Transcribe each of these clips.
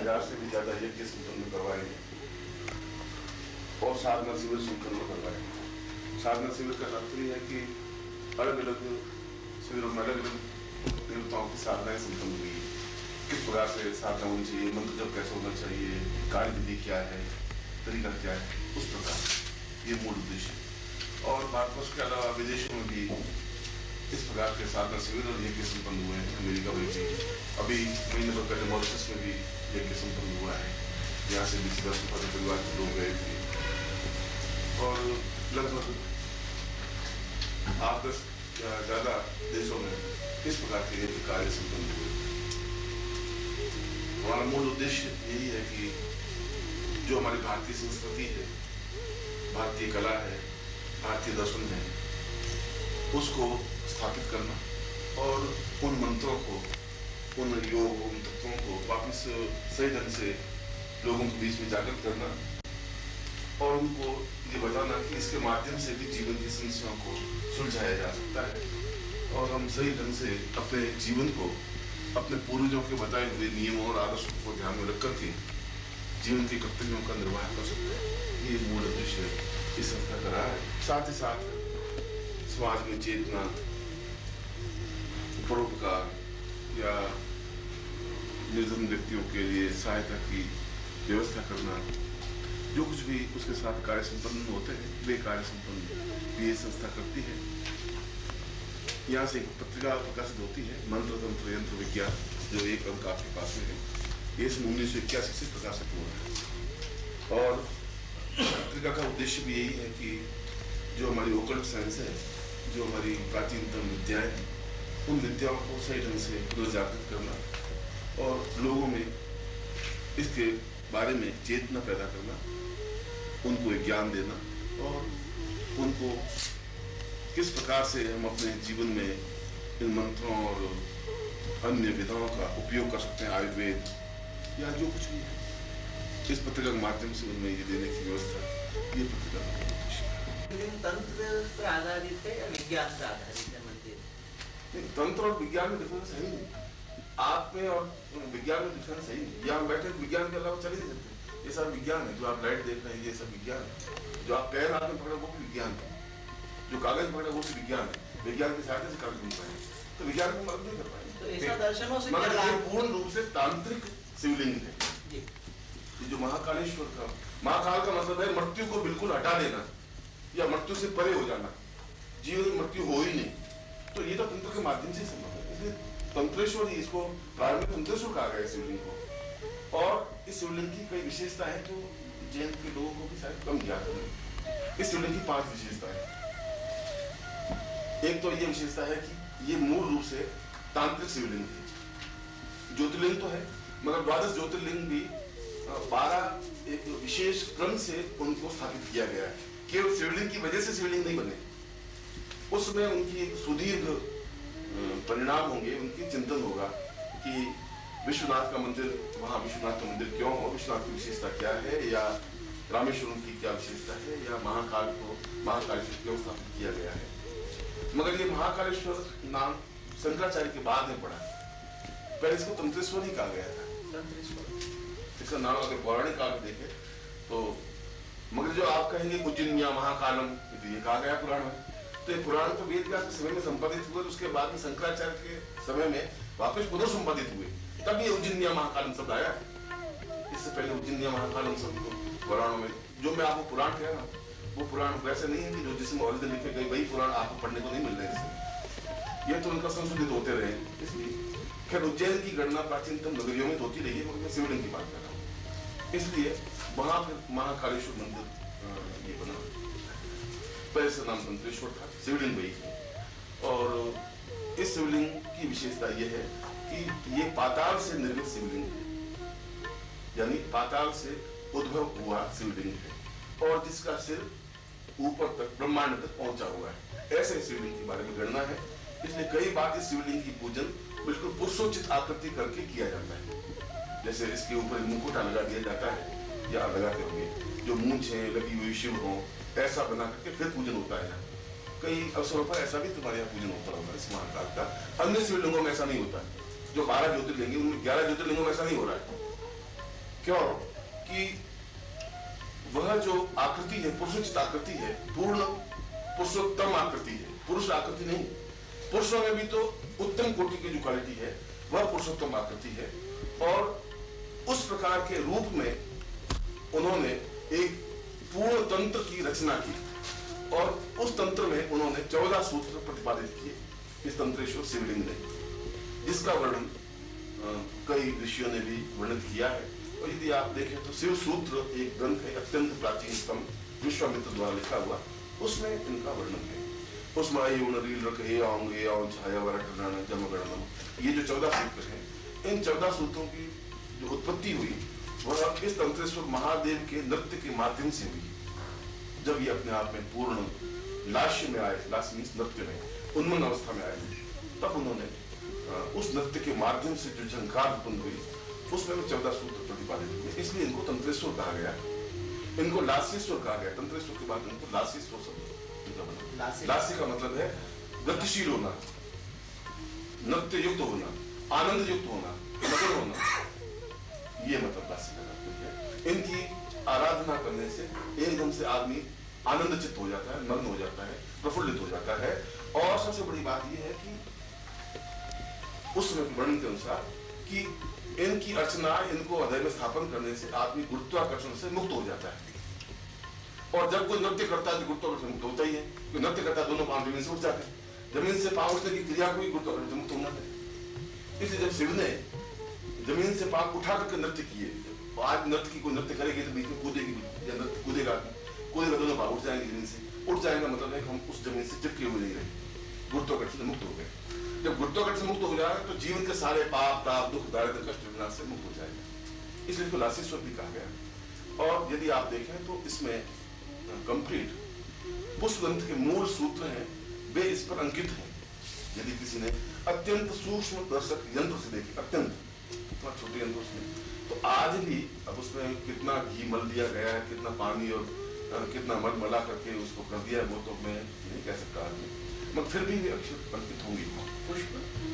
3000 से भी ज्यादा यज्ञ संपन्न करवाएंगे और साधना शिविर संपन्न करवाएंगे। साधना शिविर का तात्पर्य है कि अलग अलग शिविरों में अलग अलग देवताओं की साधनाएं संपन्न हुई, किस प्रकार से साधना होनी चाहिए, मंत्र जब कैसे होना चाहिए, कार्य विधि क्या है, तरीका क्या है, उस प्रकार ये मूल उद्देश्य। और भारतवर्ष के अलावा विदेशों में भी इस प्रकार के साधना शिविर और यज्ञ संपन्न हुए हैं। अमेरिका में भी अभी महीने भर पहले मॉरिशस में भी यज्ञ संपन्न हुआ है, यहाँ से 20 परिवार के लोग गए थे और लगभग 8-10 ज्यादा देशों में इस प्रकार के यज्ञ कार्य संपन्न हुए। हमारा मूल उद्देश्य यही है कि जो हमारी भारतीय संस्कृति है, भारतीय कला है, भारतीय दर्शन है, उसको स्थापित करना और उन मंत्रों को, उन योग, उन तत्वों को वापस सही ढंग से लोगों के बीच में जागृत करना और उनको ये बताना कि इसके माध्यम से भी जीवन की समस्याओं को सुलझाया जा सकता है और हम सही ढंग से अपने जीवन को अपने पूर्वजों के बताए हुए नियमों और आदर्शों को ध्यान में रख करके जीवन के कर्तव्यों का निर्वाह कर सकते हैं। ये मूल उद्देश्य इस संस्था का रहा है। साथ ही साथ समाज में चेतना, परोपकार या निर्धन व्यक्तियों के लिए सहायता की व्यवस्था करना, जो कुछ भी उसके साथ कार्य संपन्न होते हैं वे कार्य संपन्न भी ये संस्था करती है। यहाँ से एक पत्रिका प्रकाशित होती है, मंत्र तंत्र यंत्र विज्ञान, जो एक अंक आपके पास में है। ये 1981 से प्रकाशित हुआ है और पत्रिका का उद्देश्य भी यही है कि जो हमारी ओकल्ट साइंस है, जो हमारी प्राचीनतम विद्याएं हैं, उन विद्याओं को सही ढंग से पुनर्जागृत करना और लोगों में इसके बारे में चेतना पैदा करना, उनको ज्ञान देना और उनको किस प्रकार से हम अपने जीवन में इन मंत्रों और अन्य विधाओं का उपयोग कर सकते हैं, आयुर्वेद या जो कुछ भी है, इस पत्रिका के माध्यम से उनमें ये देने की व्यवस्था, ये पत्रिका का उद्देश्य है। तंत्र पर आधारित है या विज्ञान पर आधारित है मंदिर? तंत्र और विज्ञान में डिफरेंस है ही नहीं, आप में और विज्ञान में डिफरेंस है ही नहीं। यहाँ बैठे विज्ञान के अलावा चले नहीं सकते, ये सब विज्ञान है। जो आप लाइट देख रहे हैं ये सब विज्ञान है, जो आप पेन हाथ में पकड़े वो भी विज्ञान है, जो कागज पकड़े वो भी विज्ञान है। विज्ञान की सहायता से कागज बन पाए, तो विज्ञान को मदद नहीं कर पाएंगे। तो ऐसा दर्शनों से मगर ये पूर्ण रूप से तांत्रिक शिवलिंग है। ये जो महाकालेश्वर का, महाकाल का मतलब है मृत्यु को बिल्कुल हटा देना या मृत्यु से परे हो जाना, जीवन में मृत्यु हो ही नहीं। तो ये तो तंत्र के माध्यम से संभव है, इसलिए तंत्रेश्वर ही, इसको प्रारंभ में तंत्रेश्वर कहा गया शिवलिंग को। और इस शिवलिंग की कई विशेषता है जो जैन के लोगों को भी शायद कम ज्ञात है। इस शिवलिंग की 5 विशेषताएं। एक तो ये विशेषता है कि ये मूल रूप से तांत्रिक शिवलिंग है। ज्योतिर्लिंग तो है, मगर 12 ज्योतिर्लिंग भी 12 एक विशेष क्रम से उनको स्थापित किया गया है। केवल शिवलिंग की वजह से शिवलिंग नहीं बने, उसमें उनकी एक सुदीर्घ परिणाम होंगे, उनकी चिंतन होगा कि विश्वनाथ का मंदिर, वहां विश्वनाथ का मंदिर क्यों हो, विश्वनाथ की विशेषता क्या है, या रामेश्वरम की क्या विशेषता है, या महाकाल को महाकालेश्वर क्यों स्थापित किया गया है। मगर ये महाकालेश्वर नाम शंकराचार्य के बाद में पड़ा, पहले इसको तंत्रेश्वर ही कहा गया था। इसका नाम अगर पौराणिक काल में देखें तो, मगर जो आप कहेंगे उज्जैनिया महाकालम, ये कहा गया पुराण में। तो ये पुराण तो वेद व्यास के समय में संपादित हुए, उसके बाद में शंकराचार्य के समय में वापस पुनर्संपादित हुए, तब ये उज्जैनिया महाकालम शब्द आया। इससे पहले उज्जैनिया महाकालम शब्द पुराणों में, जो मैं आपको पुराण कह रहा हूँ वो पुराण वैसे नहीं है कि जो जिसमें ओरिजिनल लिखे गए वही पुराण आपको पढ़ने को नहीं मिल रहे हैं। ये तो उनका संशोधित होते रहे, इसलिए खैर उज्जैन की गणना प्राचीनतम नगरियों में होती रही है, मगर मैं शिवलिंग की बात कर रहा हूँ। इसलिए वहां पर महाकालेश्वर मंदिर ये बना। पहले से नाम तंत्रेश्वर था, शिवलिंग वही है। और इस शिवलिंग की विशेषता यह है कि ये पाताल से निर्मित शिवलिंग है, यानी पाताल से उद्भव हुआ शिवलिंग है और जिसका सिर ऊपर तक ब्रह्मांड तक पहुंचा हुआ है। ऐसे शिवलिंग के बारे में गणना है, इसलिए कई बार इस शिवलिंग की पूजन बिल्कुल पुरुषोचित आकृति करके किया जाता है। जैसे इसके ऊपर मुकुटा लगा दिया जाता है, या लगाते होंगे, जो मूंछें लगी हुई शिव हो, ऐसा बना करके फिर पूजन होता है। कई अवसरों पर ऐसा भी तुम्हारे यहाँ पूजन होता होगा इस महाकाल का। अन्य शिवलिंगों में ऐसा नहीं होता। जो 12 ज्योतिर्लिंग, उनमें 11 ज्योतिर्लिंगों में ऐसा नहीं हो रहा है। क्यों कि वह जो आकृति है पुरुषोचित आकृति है, पूर्ण पुरुषोत्तम आकृति है, पुरुष आकृति नहीं। पुरुषों में भी तो उत्तम कोटि की जो क्वालिटी है वह पुरुषोत्तम आकृति है, और उस प्रकार के रूप में उन्होंने एक पूर्ण तंत्र की रचना की, और उस तंत्र में उन्होंने 14 सूत्र प्रतिपादित किए इस तंत्रेश्वर शिवलिंग ने, जिसका वर्णन कई ऋषियों ने भी वर्णित किया है। और यदि आप देखें तो शिव सूत्र एक ग्रंथ है, अत्यंत प्राचीनतम, विश्वामित्र द्वारा लिखा हुआ, उसमें इनका वर्णन है। उसमें ये जो 14 सूत्र हैं, इन 14 सूत्रों की जो उत्पत्ति हुई वह इस तंत्रेश्वर महादेव के नृत्य के माध्यम से हुई। जब ये अपने आप में पूर्ण लास्य में आए, लास्य मीन्स नृत्य में उन्मन अवस्था में आए, तब उन्होंने उस नृत्य के माध्यम से जो झंकार उत्पन्न हुई उसमें वो 14 सूत्र प्रतिपादित हुए, इसलिए इनको तंत्रेश्वर कहा गया। इनको लास्येश्वर कहा गया। तंत्रेश्वर के बाद इनको लास्येश्वर शब्द इनका मतलब, लास्य का मतलब है गतिशील होना, नृत्य युक्त होना, आनंद युक्त होना, मगन होना, ये मतलब लास्य का मतलब है। इनकी आराधना करने से एकदम से आदमी आनंदचित हो जाता है, मग्न हो जाता है, प्रफुल्लित हो जाता है। और सबसे बड़ी बात यह है कि उस वर्णन के अनुसार कि इनकी अर्चना, इनको हृदय में स्थापन करने से आदमी गुरुत्वाकर्षण से मुक्त हो जाता है। और जब कोई नृत्य करता है तो गुरुत्वाकर्षण मुक्त होता ही है। कोई नृत्य करता है दोनों पांव जमीन से उठ जाते हैं, जमीन से पांव उठने की क्रिया को भी गुरुत्वाकर्षण से मुक्त होना है। इसलिए जब शिव ने जमीन से पांव उठा करके नृत्य किए, आज नृत्य की कोई नृत्य करेगी तो बीच में कूदेगी या नृत्य कूदेगा, दोनों पांव उठ जाएंगे जमीन से। उठ जाएगा मतलब है कि हम उस जमीन से चिपके हुए नहीं रहे, गुरुत्वाकर्षण से मुक्त हो गए। जब गुरुत्वाकर्षण से मुक्त हो जाएगा तो जीवन के सारे पाप, ताप, दुख, दारिद्र्य, कष्ट, विनाश से मुक्त हो जाएगा। इसलिए इसको लास्येश्वर भी कहा गया। और यदि आप देखें तो इसमें कंप्लीट पुष्पग्रंथ के मूल सूत्र हैं, वे इस पर अंकित हैं। यदि किसी ने अत्यंत सूक्ष्म दर्शक यंत्र से देखे, अत्यंत इतना छोटे यंत्र से, तो आज भी अब उसमें कितना घी मल दिया गया है, कितना पानी और कितना मल मला करके उसको कर दिया है, वो तो मैं नहीं कह सकता आदमी, मगर फिर भी अक्षर अंकित होंगे।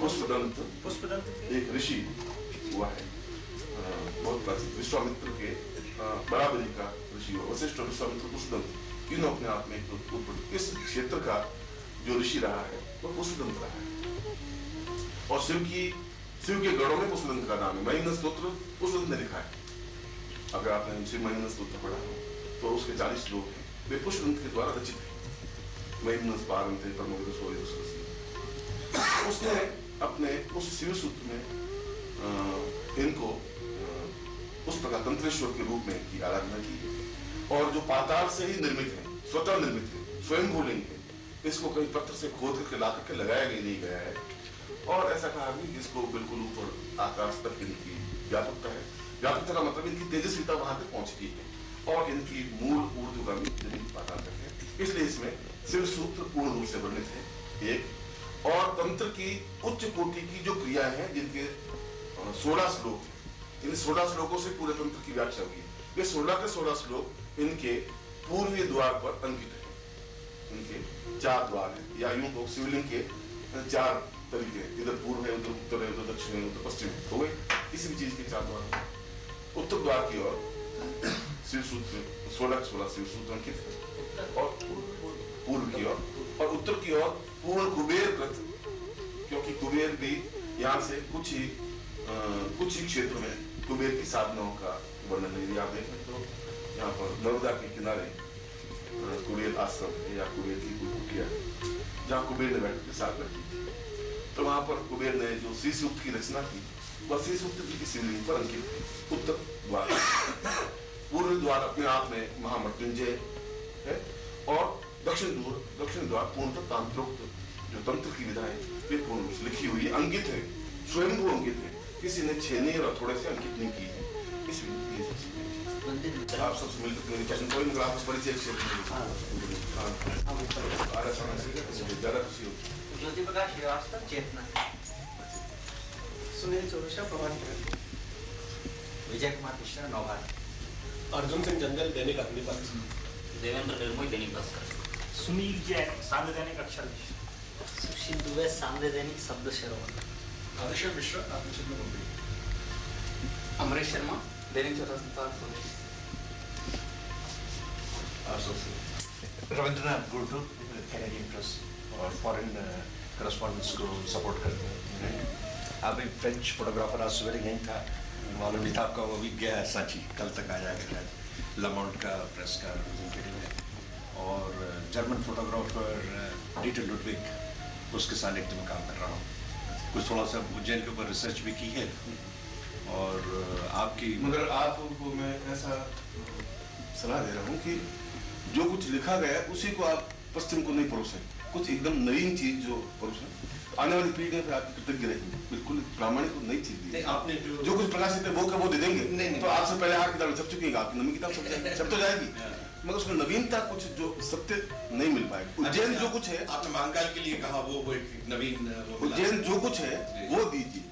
पुष्पदंत एक ऋषि हुआ है, बहुत प्राचीन, विश्वामित्र के बराबरी का ऋषि हुआ, वशिष्ठ, विश्वामित्र, पुष्पदंत, तीनों अपने आप में इस क्षेत्र का जो ऋषि रहा है वो पुष्पदंत रहा है। और शिव के गणों में पुष्पदंत का नाम है। महिम्न स्तोत्र पुष्पदंत ने लिखा है। अगर आपने शिव महिम्न स्तोत्र पढ़ा हो तो उसके 40 श्लोक हैं, वे पुष्पदंत के द्वारा रचित हैं। उसने अपने उस शिव सूत्र में इनको उस प्रकार तंत्रेश्वर के रूप में की आराधना की। और जो पाताल से ही निर्मित है, स्वतः निर्मित है, स्वयं भूलिंग है, इसको कहीं पत्थर से खोद करके ला करके लगाया नहीं गया है। और ऐसा कहा भी जिसको बिल्कुल ऊपर आकाश तक इनकी व्यापकता है। व्यापकता का मतलब इनकी तेजस्विता वहां तक पहुंचती है और इनकी मूल ऊर्ध्वगामी जमीन पाताल तक है। इसलिए इसमें शिव सूत्र पूर्ण रूप से वर्णित है एक। और तंत्र की उच्च कोटि की जो क्रियाएं हैं, जिनके 16 श्लोक हैं, इन 16 श्लोकों से पूरे तंत्र की व्याख्या हुई है। ये 16 के 16 श्लोक इनके पूर्वीय द्वार पर अंकित है। इनके 4 द्वार हैं, या यूं तो शिवलिंग के 4 तरीके, इधर पूर्व है, उधर उत्तर है, उधर दक्षिण है, उधर पश्चिम है, हो गए। किसी भी चीज के 4 द्वार हैं। उत्तर द्वार की ओर शिव सूत्र 16 शिव सूत्र अंकित है, और पूर्व की ओर, और उत्तर की ओर पूर्ण कुबेर कृत, क्योंकि कुबेर भी यहाँ से कुछ ही क्षेत्र में कुबेर की साधनाओं का वर्णन है। यदि आप देखें तो यहाँ पर नर्मदा के किनारे कुबेर आश्रम है या कुबेर की कुटिया है, जहाँ कुबेर ने बैठ के साधना की थी। तो वहां पर कुबेर ने जो श्री सूक्त की रचना की, वह श्री सूक्त की शिवलिंग पर अंकित है। उत्तर द्वार, पूर्व द्वार अपने आप में महामृत्युंजय है, और दक्षिण द्वार पूर्णतः तांत्रोक्त जो तंत्र की विधाएं वे पूर्ण रूप से लिखी हुई है, अंकित है, स्वयं अंकित है, किसी ने छेने और थोड़े से अंकित नहीं की है। इसलिए आप सबसे मिलकर कम्युनिकेशन कोई मगर आपको परिचय ज्यादा खुशी होती है। ज्योति प्रकाश श्रीवास्तव, चेतना, सुनील चौरसिया, प्रभात, विजय कुमार मिश्रा, नौभार, अर्जुन सिंह जंगल, दैनिक अग्निपथ, देवेंद्र निर्मोही, दैनिक भास्कर, सुनील जैन, सामने दैनिक अक्षर, सुशील दुबे, सामने दैनिक शब्द शर्मा, आदिश्य मिश्रा, आत्मचिन्ह मुंबई, अमरेश शर्मा, दैनिक स्वतंत्रता रविंद्रनाथ गुर्टू कैनेडियन प्रेस और फॉरेन करस्पॉन्डेंट्स को सपोर्ट करते हैं। आप एक फ्रेंच फोटोग्राफर आज सवेरे यहीं था, मालूम नहीं था आपका, वो भी गया है सांची, कल तक आ जाएगा शायद। लामाउंट का प्रेस का रिप्रेजेंटेटिव है और जर्मन फोटोग्राफर डीटर लुडविग, उसके साथ एक दिन काम कर रहा हूँ। कुछ थोड़ा सा उज्जैन के ऊपर रिसर्च भी की है और आपकी, मगर आपको मैं ऐसा सलाह दे रहा हूँ कि जो कुछ लिखा गया है उसी को आप पश्चिम को नहीं परोसें, कुछ एकदम नवीन चीज जो परोसें, आने वाली पीढ़ी में फिर आपकी कृतज्ञ रहेगी। बिल्कुल प्रामाणिक को नई चीज दी। आपने जो कुछ प्रकाशित है वो दे देंगे। नहीं। तो आपसे पहले आठ किताबें छप चुकी है, आपकी नवी किताब छप तो जाएगी, मगर उसमें नवीनता कुछ जो सत्य नहीं मिल पाएगा। उज्जैन जो कुछ है, आपने महाकाल के लिए कहा, वो एक नवीन, उज्जैन जो कुछ है वो दीजिए।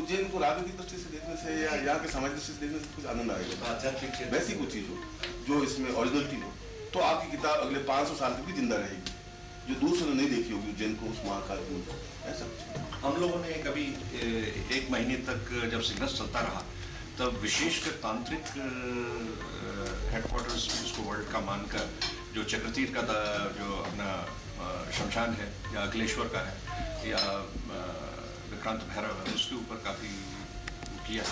उज्जैन को राजनीतिक दृष्टि से देखने से या यहाँ के सामाजिक दृष्टि से देखने से कुछ आनंद आएगा। वैसी कुछ चीज हो जो इसमें ओरिजिनलिटी हो, तो आपकी किताब अगले 500 साल तक भी जिंदा रहेगी, जो दूसरों ने नहीं देखी होगी उज्जैन को, उस महाकाल को, ऐसा कुछ। हम लोगों ने कभी एक महीने तक जब सिग्नस चलता रहा तब विशेषकर तांत्रिक हेडक्वार्टर्स उसको वर्ल्ड का मानकर, जो चक्रतीर्थ का जो अपना शमशान है या अखिलेश्वर का है या विक्रांत भैरव है, उसके ऊपर काफ़ी किया।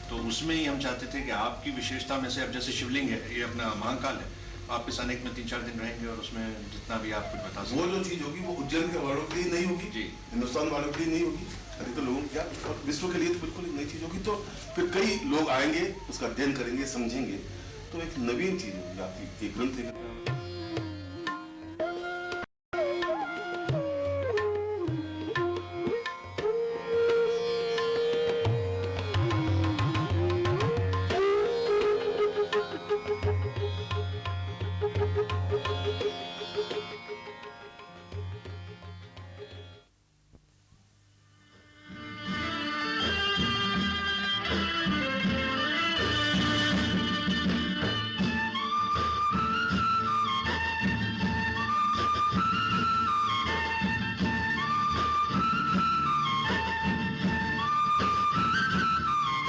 तो उसमें ही हम चाहते थे कि आपकी विशेषता में से, अब जैसे शिवलिंग है, ये अपना महाकाल है, आप इस अनेक में 3-4 दिन रहेंगे और उसमें जितना भी आप कुछ बता सकते, वो जो चीज होगी वो उज्जैन के वालों के लिए नहीं होगी जी, हिंदुस्तान वालों के लिए नहीं होगी, अधिकतर लोगों क्या विश्व के लिए तो बिल्कुल एक नई चीज होगी। तो फिर कई लोग आएंगे, उसका अध्ययन करेंगे, समझेंगे, तो एक नवीन चीज होगी आपकी, एक ग्रंथ।